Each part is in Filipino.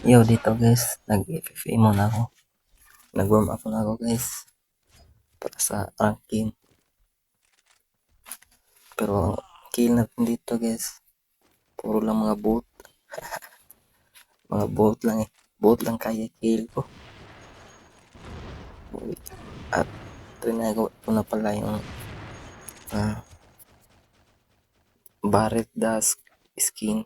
Yo, dito guys, nag-FFA muna ako. Nag-warm up muna ako guys. Para sa ranking. Pero kill natin dito guys. Puro lang mga bot. Mga bot lang eh. Bot lang kaya kill ko. At trinago ko na pala yung Barret Dusk skin.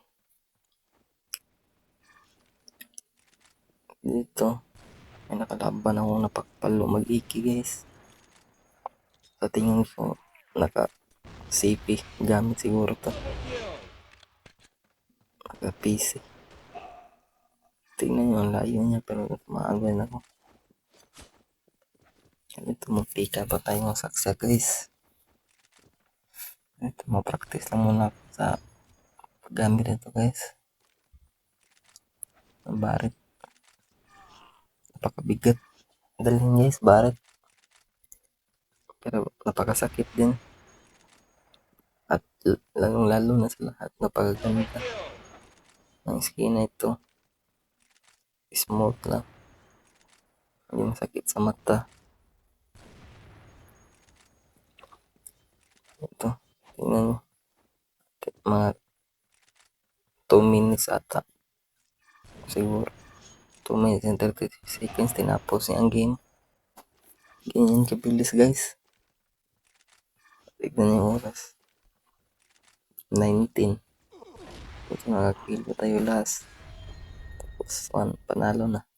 Dito. May nakalaban ako napakpalo mag-iki guys. Sa tingin ko, naka-CP gamit siguro to. Naka-PC. Tingnan nyo ang layo niya pero maagal ako. Ito mo pika pa tayo saksa guys. Ito mo practice lang muna sa paggamit nito guys. Ang barit. Napakabigat. Dalhin guys, barit. Pero napakasakit din. At lalong lalo na sa lahat napakaganda ng skin na ito. Smooth lang. Hindi masakit sa mata. Ito. Tingnan nyo. Mga 2 minutes ata. Siguro. 2 minutes and 30 seconds. Tinapos niya ang game. Ganyan kabilis guys. Tignan yung oras. 19. Ito nakakill ko tayo last. Tapos 1. Panalo na.